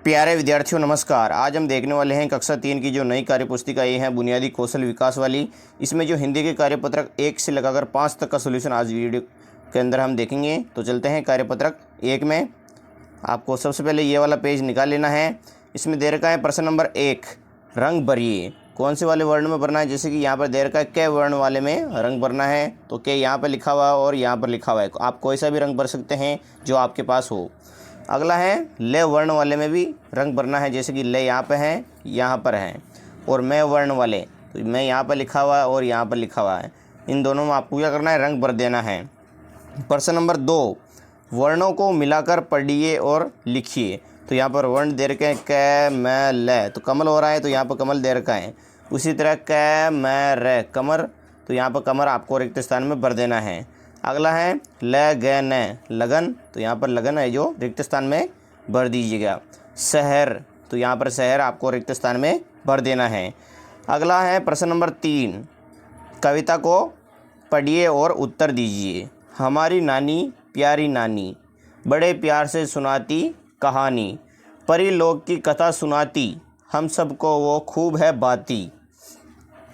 प्यारे विद्यार्थियों नमस्कार। आज हम देखने वाले हैं कक्षा 3 की जो नई कार्यपुस्तिका ये है बुनियादी कौशल विकास वाली। इसमें जो हिंदी के कार्यपत्रक 1 से लगाकर 5 तक का सोल्यूशन आज वीडियो के अंदर हम देखेंगे। तो चलते हैं कार्यपत्रक 1 में। आपको सबसे पहले ये वाला पेज निकाल लेना है। इसमें दे रखा है प्रश्न नंबर 1, रंग भरिए। कौन से वाले वर्ण में भरना है? जैसे कि यहाँ पर दे रखा है क वर्ण वाले में रंग भरना है, तो के यहाँ पर लिखा हुआ है और यहाँ पर लिखा हुआ है। आप कोई सा भी रंग भर सकते हैं जो आपके पास हो। अगला है ले वर्ण वाले में भी रंग भरना है, जैसे कि ले यहाँ पे है, यहाँ पर है। और मैं वर्ण वाले, तो मैं यहाँ पर लिखा हुआ है और यहाँ पर लिखा हुआ है। इन दोनों में आपको क्या करना है? रंग भर देना है। प्रश्न नंबर 2, वर्णों को मिलाकर पढ़िए और लिखिए। तो यहाँ पर वर्ण दे रखे हैं क मैं ल, तो कमल हो रहा है, तो यहाँ पर कमल दे रखा है। उसी तरह क मैं र कमर, तो यहाँ पर कमर आपको रिक्त स्थान में भर देना है। अगला है ल ग न लगन, तो यहाँ पर लगन है जो रिक्त स्थान में भर दीजिएगा। शहर, तो यहाँ पर शहर आपको रिक्त स्थान में भर देना है। अगला है प्रश्न नंबर 3, कविता को पढ़िए और उत्तर दीजिए। हमारी नानी प्यारी नानी बड़े प्यार से सुनाती कहानी, परी लोग की कथा सुनाती, हम सबको वो खूब है बाती।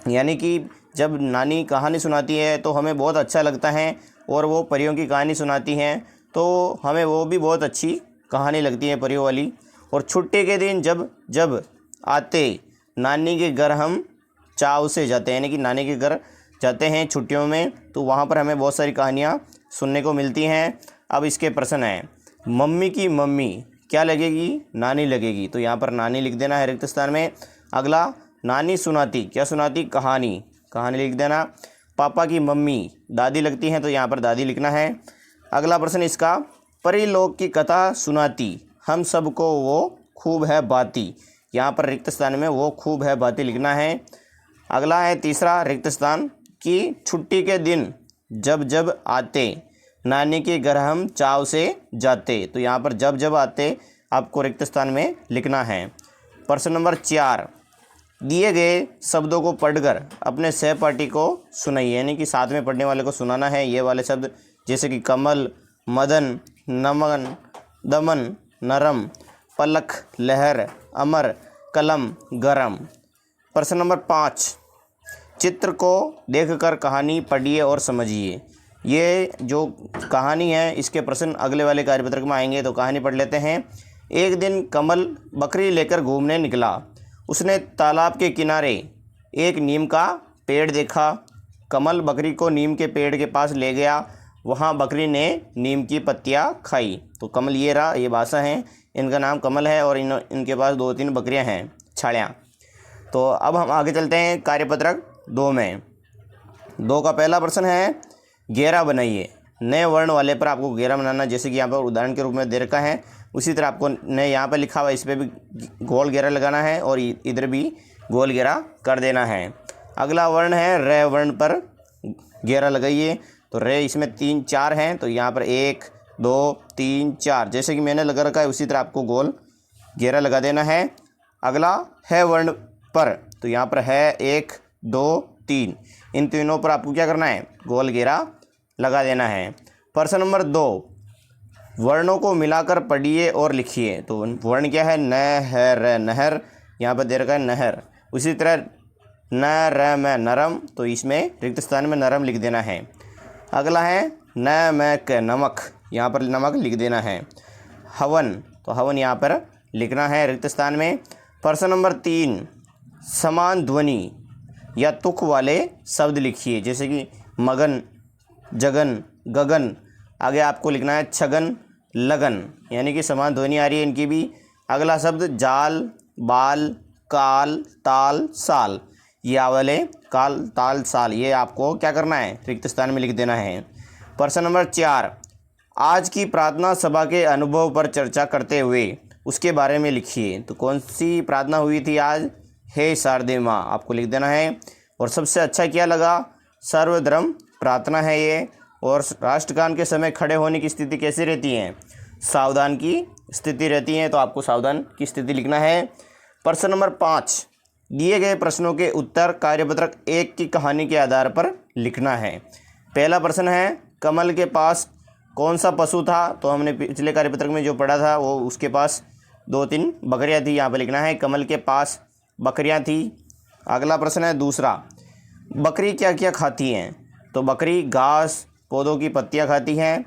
यानी कि जब नानी कहानी सुनाती है तो हमें बहुत अच्छा लगता है, और वो परियों की कहानी सुनाती हैं तो हमें वो भी बहुत अच्छी कहानी लगती है परियों वाली। और छुट्टी के दिन जब जब आते नानी के घर हम चाव से जाते हैं, यानी कि नानी के घर जाते हैं छुट्टियों में, तो वहाँ पर हमें बहुत सारी कहानियाँ सुनने को मिलती हैं। अब इसके प्रश्न हैं, मम्मी की मम्मी क्या लगेगी? नानी लगेगी, तो यहाँ पर नानी लिख देना है रिक्त स्थान में। अगला नानी सुनाती, क्या सुनाती? कहानी, कहानी लिख देना। पापा की मम्मी दादी लगती हैं, तो यहाँ पर दादी लिखना है। अगला प्रश्न इसका, परी लोग की कथा सुनाती, हम सबको वो खूब है बाती, यहाँ पर रिक्त स्थान में वो खूब है बाती लिखना है। अगला है तीसरा रिक्त स्थान कि छुट्टी के दिन जब जब आते नानी के घर हम चाव से जाते, तो यहाँ पर जब जब आते आपको रिक्त स्थान में लिखना है। प्रश्न नंबर 4, दिए गए शब्दों को पढ़कर अपने सहपाठी को सुनाइए, यानी कि साथ में पढ़ने वाले को सुनाना है ये वाले शब्द, जैसे कि कमल, मदन, नमन, दमन, नरम, पलक, लहर, अमर, कलम, गरम। प्रश्न नंबर 5, चित्र को देखकर कहानी पढ़िए और समझिए। ये जो कहानी है इसके प्रश्न अगले वाले कार्यपत्रक में आएंगे, तो कहानी पढ़ लेते हैं। एक दिन कमल बकरी लेकर घूमने निकला। उसने तालाब के किनारे एक नीम का पेड़ देखा। कमल बकरी को नीम के पेड़ के पास ले गया। वहाँ बकरी ने नीम की पत्तियाँ खाई। तो कमल ये रहा, ये भाषा है, इनका नाम कमल है और इनके पास 2-3 बकरियाँ हैं, छाड़ियाँ। तो अब हम आगे चलते हैं कार्यपत्रक 2 में। 2 का पहला प्रश्न है, घेरा बनाइए। नए वर्ण वाले पर आपको घेरा बनाना, जैसे कि यहाँ पर उदाहरण के रूप में दे रखा है, उसी तरह आपको नए यहाँ पर लिखा हुआ इस पर भी गोल घेरा लगाना है और इधर भी गोल घेरा कर देना है। अगला वर्ण है रे वर्ण पर घेरा लगाइए। तो रे इसमें 3-4 हैं, तो यहाँ पर 1 2 3 4 जैसे कि मैंने लगा रखा है उसी तरह आपको गोल घेरा लगा देना है। अगला है वर्ण पर, तो यहाँ पर है 1 2 3, इन तीनों पर आपको क्या करना है? गोल घेरा लगा देना है। प्रश्न नंबर 2, वर्णों को मिलाकर पढ़िए और लिखिए। तो वर्ण क्या है? न है र नहर, यहाँ पर दे रखा है नहर। उसी तरह न र मैं नरम, तो इसमें रिक्त स्थान में नरम लिख देना है। अगला है न मैं क नमक, यहाँ पर नमक लिख देना है। हवन, तो हवन यहाँ पर लिखना है रिक्त स्थान में। प्रश्न नंबर 3, समान ध्वनि या तुक वाले शब्द लिखिए, जैसे कि मगन, जगन, गगन। आगे आपको लिखना है छगन, लगन, यानी कि समान ध्वनि आ रही है इनकी भी। अगला शब्द जाल, बाल, काल, ताल, साल, ये वाले काल, ताल, साल, ये आपको क्या करना है? रिक्त स्थान में लिख देना है। प्रश्न नंबर 4, आज की प्रार्थना सभा के अनुभव पर चर्चा करते हुए उसके बारे में लिखिए। तो कौन सी प्रार्थना हुई थी आज? हे शारदे माँ, आपको लिख देना है। और सबसे अच्छा क्या लगा? सर्वधर्म प्रार्थना है ये। और राष्ट्रगान के समय खड़े होने की स्थिति कैसी रहती है? सावधान की स्थिति रहती है, तो आपको सावधान की स्थिति लिखना है। प्रश्न नंबर 5, दिए गए प्रश्नों के उत्तर कार्यपत्रक 1 की कहानी के आधार पर लिखना है। पहला प्रश्न है, कमल के पास कौन सा पशु था? तो हमने पिछले कार्यपत्रक में जो पढ़ा था वो उसके पास 2-3 बकरियां थी, यहाँ पर लिखना है कमल के पास बकरियां थी। अगला प्रश्न है दूसरा, बकरी क्या क्या खाती हैं? तो बकरी घास, पौधों की पत्तियां खाती हैं।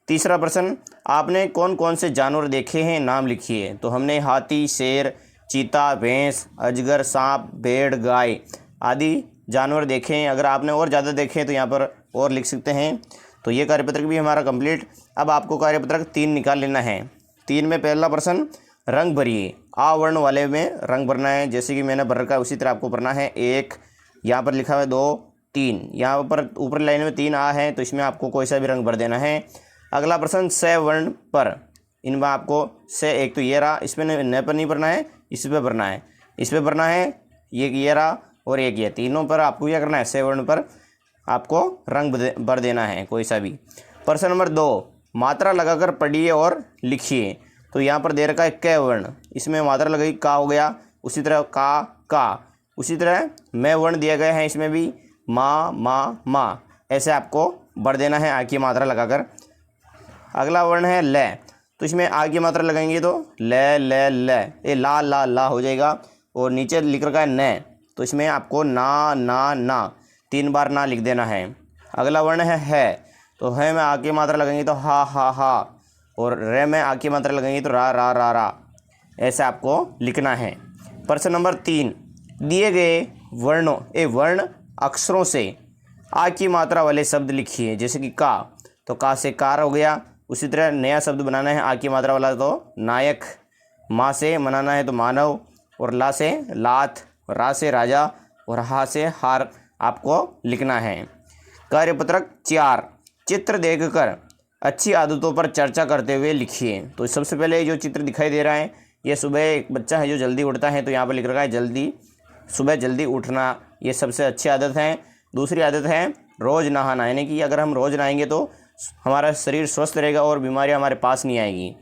तीसरा प्रश्न, आपने कौन कौन से जानवर देखे हैं, नाम लिखिए। तो हमने हाथी, शेर, चीता, भैंस, अजगर, सांप, भेड़, गाय आदि जानवर देखे हैं। अगर आपने और ज़्यादा देखे हैं तो यहाँ पर और लिख सकते हैं। तो ये कार्यपत्रक भी हमारा कंप्लीट। अब आपको कार्यपत्रक 3 निकाल लेना है। 3 में पहला प्रश्न, रंग भरिए। आ वर्ण वाले में रंग भरना है, जैसे कि मैंने भर रखा है उसी तरह आपको भरना है। 1 यहाँ पर लिखा हुआ है, 2, 3 यहाँ पर ऊपर लाइन में 3 आ है, तो इसमें आपको कोई सा भी रंग भर देना है। अगला प्रश्न, स वर्ण पर, इनमें आपको से, एक तो ये रहा, इसमें न पर नहीं भरना है, इस पर भरना है, इस पर भरना है, ये रहा और एक ये, तीनों पर आपको क्या करना है, से वर्ण पर आपको रंग भर देना है कोई सा भी। प्रश्न नंबर 2, मात्रा लगाकर पढ़िए और लिखिए। तो यहाँ पर दे रखा है क वर्ण, इसमें मात्रा लगाई का हो गया, उसी तरह का, उसी तरह मैं वर्ण दिया गया है, इसमें भी माँ, ऐसे आपको भर देना है आ की मात्रा लगाकर। अगला वर्ण है ल, तो इसमें आ की मात्रा लगाएंगे तो ल, ये ला हो जाएगा। और नीचे लिख रखा है न, तो इसमें आपको ना 3 बार ना लिख देना है। अगला वर्ण है, तो है में आ की मात्रा लगाएंगे तो हा, और रे में आ की मात्रा लगाएंगे तो रा, ऐसे आपको लिखना है। प्रश्न नंबर 3, दिए गए वर्ण अक्षरों से आ की मात्रा वाले शब्द लिखिए। जैसे कि का, तो का से कार हो गया, उसी तरह नया शब्द बनाना है आ की मात्रा वाला तो नायक, माँ से मनाना है तो मानव, और ला से लात, रा से राजा, और हा से हार आपको लिखना है। कार्यपत्रक 4, चित्र देखकर अच्छी आदतों पर चर्चा करते हुए लिखिए। तो सबसे पहले जो चित्र दिखाई दे रहा है, ये सुबह एक बच्चा है जो जल्दी उठता है, तो यहाँ पर लिख रखा है सुबह जल्दी उठना, ये सबसे अच्छी आदत है। दूसरी आदत है रोज़ नहाना, यानी कि अगर हम रोज़ नहाएंगे तो हमारा शरीर स्वस्थ रहेगा और बीमारियां हमारे पास नहीं आएगी।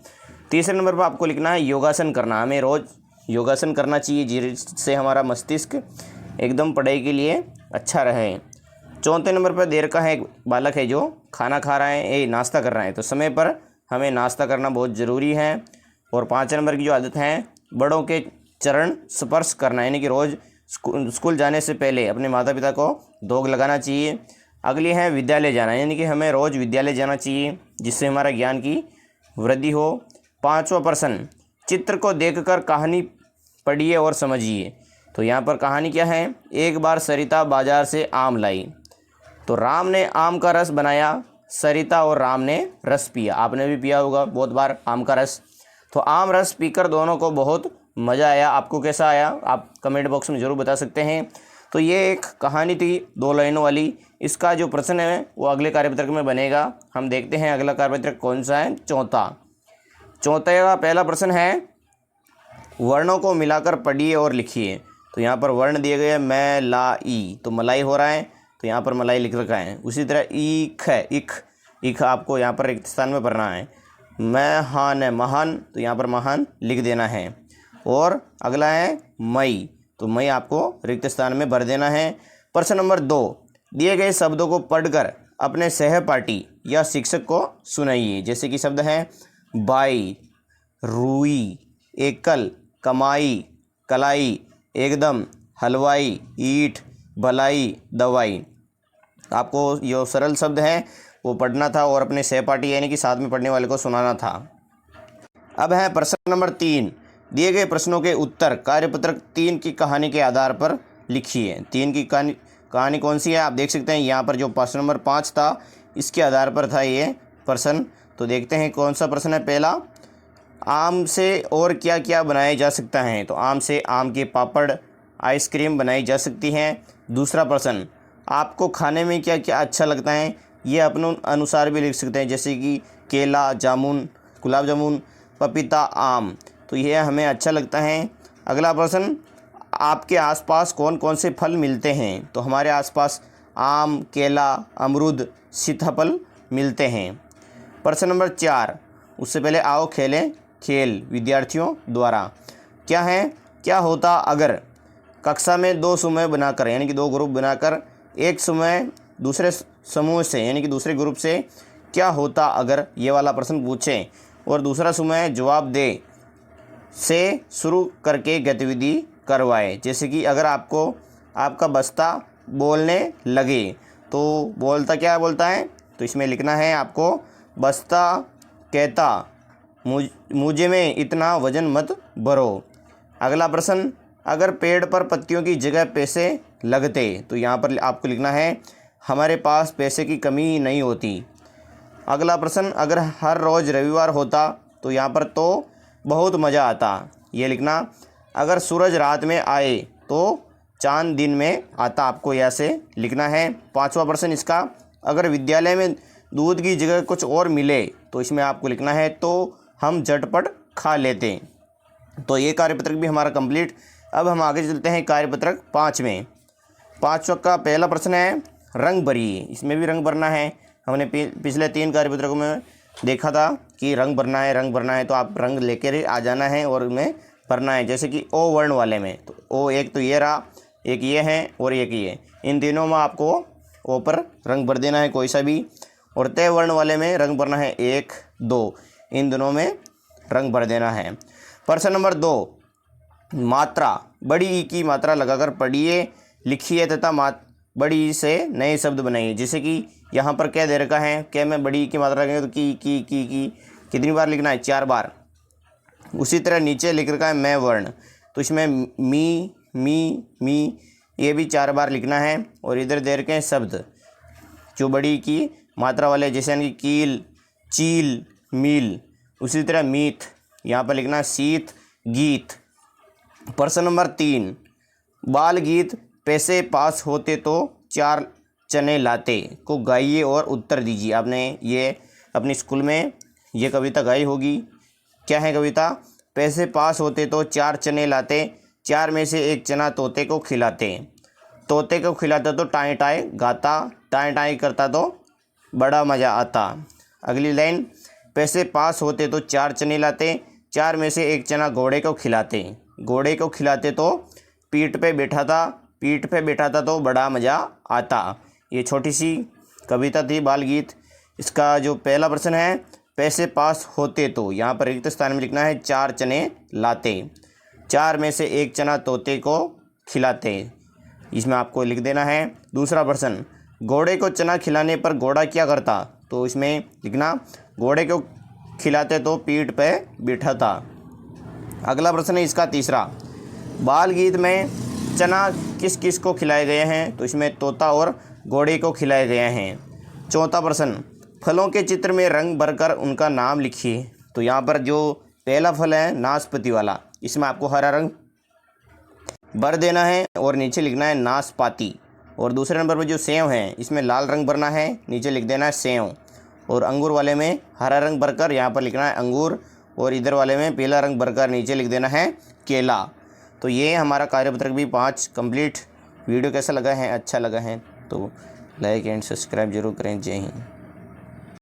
तीसरे नंबर पर आपको लिखना है योगासन करना, हमें रोज़ योगासन करना चाहिए जिससे हमारा मस्तिष्क एकदम पढ़ाई के लिए अच्छा रहे। चौथे नंबर पर देर का है, एक बालक है जो खाना खा रहा है, नाश्ता कर रहा है, तो समय पर हमें नाश्ता करना बहुत ज़रूरी है। और 5 नंबर की जो आदत है, बड़ों के चरण स्पर्श करना, यानी कि रोज़ स्कूल जाने से पहले अपने माता पिता को धोख लगाना चाहिए। अगली है विद्यालय जाना, यानी कि हमें रोज़ विद्यालय जाना चाहिए जिससे हमारा ज्ञान की वृद्धि हो। 5वां प्रश्न, चित्र को देखकर कहानी पढ़िए और समझिए। तो यहाँ पर कहानी क्या है, एक बार सरिता बाजार से आम लाई, तो राम ने आम का रस बनाया, सरिता और राम ने रस पिया। आपने भी पिया होगा बहुत बार आम का रस। तो आम रस पीकर दोनों को बहुत मज़ा आया। आपको कैसा आया आप कमेंट बॉक्स में ज़रूर बता सकते हैं। तो ये एक कहानी थी 2 लाइनों वाली। इसका जो प्रश्न है वो अगले कार्यपत्रक में बनेगा। हम देखते हैं अगला कार्यपत्रक कौन सा है। चौथा का पहला प्रश्न है, वर्णों को मिलाकर पढ़िए और लिखिए। तो यहाँ पर वर्ण दिए गए हैं मैं, ला, ई, तो मलाई हो रहा है, तो यहाँ पर मलाई लिख रखा है। उसी तरह ईख है, इख आपको यहाँ पर रिक्त स्थान में भरना है। मैं, हान है, महान, तो यहाँ पर महान लिख देना है। और अगला है मई, तो मई आपको रिक्त स्थान में भर देना है। प्रश्न नंबर 2, दिए गए शब्दों को पढ़कर अपने सहपाठी या शिक्षक को सुनाइए। जैसे कि शब्द हैं बाई, रुई, एकल, कमाई, कलाई, एकदम, हलवाई, ईंट, भलाई, दवाई। आपको जो सरल शब्द हैं वो पढ़ना था और अपने सहपाठी यानी कि साथ में पढ़ने वाले को सुनाना था। अब है प्रश्न नंबर 3, दिए गए प्रश्नों के उत्तर कार्यपत्रक 3 की कहानी के आधार पर लिखिए। 3 की कहानी कौन सी है आप देख सकते हैं यहाँ पर। जो प्रश्न नंबर 5 था इसके आधार पर था ये प्रश्न। तो देखते हैं कौन सा प्रश्न है। पहला, आम से और क्या क्या बनाया जा सकता है। तो आम से आम के पापड़, आइसक्रीम बनाई जा सकती हैं। दूसरा प्रश्न, आपको खाने में क्या क्या अच्छा लगता है, ये अपने अनुसार भी लिख सकते हैं। जैसे कि केला, जामुन, गुलाब जामुन, पपीता, आम, तो यह हमें अच्छा लगता है। अगला प्रश्न, आपके आसपास कौन कौन से फल मिलते हैं। तो हमारे आसपास आम, केला, अमरूद, सीताफल मिलते हैं। प्रश्न नंबर 4, उससे पहले आओ खेलें खेल विद्यार्थियों द्वारा। क्या है, क्या होता अगर कक्षा में 2 समूह बनाकर यानी कि 2 ग्रुप बनाकर एक समूह दूसरे समूह से यानी कि दूसरे ग्रुप से क्या होता अगर ये वाला प्रश्न पूछें और दूसरा समूह जवाब दे से शुरू करके गतिविधि करवाए। जैसे कि अगर आपका बस्ता बोलने लगे तो बोलता क्या बोलता है, तो इसमें लिखना है आपको बस्ता कहता मुझे में इतना वजन मत भरो। अगला प्रश्न, अगर पेड़ पर पत्तियों की जगह पैसे लगते, तो यहाँ पर आपको लिखना है हमारे पास पैसे की कमी नहीं होती। अगला प्रश्न, अगर हर रोज़ रविवार होता, तो यहाँ पर तो बहुत मज़ा आता, ये लिखना। अगर सूरज रात में आए तो चांद दिन में आता, आपको यहाँ से लिखना है। पांचवा प्रश्न इसका, अगर विद्यालय में दूध की जगह कुछ और मिले, तो इसमें आपको लिखना है तो हम झटपट खा लेते। तो ये कार्यपत्रक भी हमारा कंप्लीट। अब हम आगे चलते हैं कार्यपत्रक 5 में। 5 का पहला प्रश्न है रंग भरिए। इसमें भी रंग भरना है। हमने पिछले 3 कार्यपत्रकों में देखा था कि रंग भरना है, तो आप रंग लेकर आ जाना है और उनमें भरना है। जैसे कि ओ वर्ण वाले में, तो ओ एक तो ये रहा, एक ये है और एक ये, इन तीनों में आपको ओ पर रंग भर देना है कोई सा भी। और तय वर्ण वाले में रंग भरना है 1, 2, इन दोनों में रंग भर देना है। प्रश्न नंबर 2, मात्रा। बड़ी ई की मात्रा लगाकर पढ़िए, लिखिए तथा बड़ी ई से नए शब्द बनाइए। जैसे कि यहाँ पर क्या दे रखा है, क्या मैं बड़ी ई की मात्रा लगाएंगे तो की कितनी बार लिखना है, 4 बार। उसी तरह नीचे लिख रखा है मैं वर्ण, तो इसमें मी ये भी 4 बार लिखना है। और इधर दे रखे हैं शब्द जो बड़ी की मात्रा वाले, जैसे कि कील, चील, मील। उसी तरह मीत, यहाँ पर लिखना शीत, गीत। प्रश्न नंबर 3, बाल गीत। पैसे पास होते तो 4 चने लाते को गाइए और उत्तर दीजिए। आपने ये अपनी स्कूल में ये कविता गाई होगी। क्या है कविता, पैसे पास होते तो 4 चने लाते, 4 में से 1 चना तोते को खिलाते, तोते को खिलाता तो टाई टाई गाता, टाई टाई करता तो बड़ा मज़ा आता। अगली लाइन, पैसे पास होते तो 4 चने लाते, 4 में से 1 चना घोड़े को खिलाते, घोड़े को खिलाते तो पीठ पे बैठा था तो बड़ा मज़ा आता। ये छोटी सी कविता थी बाल गीत। इसका जो पहला प्रश्न है, पैसे पास होते तो, यहाँ पर रिक्त स्थान में लिखना है 4 चने लाते, 4 में से 1 चना तोते को खिलाते, इसमें आपको लिख देना है। दूसरा प्रश्न, घोड़े को चना खिलाने पर घोड़ा क्या करता, तो इसमें लिखना घोड़े को खिलाते तो पीठ पे बैठा था। अगला प्रश्न है इसका तीसरा, बाल गीत में चना किस किस को खिलाए गए हैं, तो इसमें तोता और घोड़े को खिलाए गए हैं। चौथा प्रश्न, फलों के चित्र में रंग भरकर उनका नाम लिखिए। तो यहाँ पर जो पहला फल है नाशपाती वाला, इसमें आपको हरा रंग भर देना है और नीचे लिखना है नाशपाती। और दूसरे नंबर पर जो सेव है, इसमें लाल रंग भरना है, नीचे लिख देना है सेव। और अंगूर वाले में हरा रंग भरकर यहाँ पर लिखना है अंगूर, और इधर वाले में पीला रंग भरकर नीचे लिख देना है केला। तो ये हमारा कार्यपत्रक भी 5 कंप्लीट। वीडियो कैसा लगा है, अच्छा लगा है तो लाइक एंड सब्सक्राइब जरूर करें। जय हिंद।